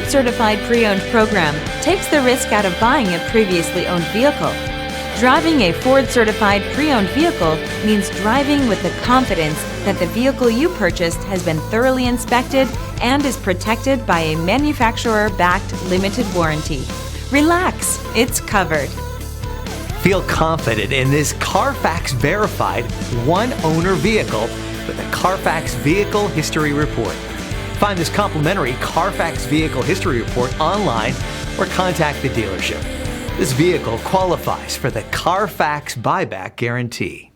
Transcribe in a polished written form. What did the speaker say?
Ford Certified Pre-Owned program takes the risk out of buying a previously owned vehicle. Driving a Ford Certified Pre-Owned vehicle means driving with the confidence that the vehicle you purchased has been thoroughly inspected and is protected by a manufacturer-backed limited warranty. Relax, it's covered. Feel confident in this Carfax-verified one-owner vehicle with a Carfax Vehicle History Report. Find this complimentary Carfax Vehicle History Report online or contact the dealership. This vehicle qualifies for the Carfax Buyback Guarantee.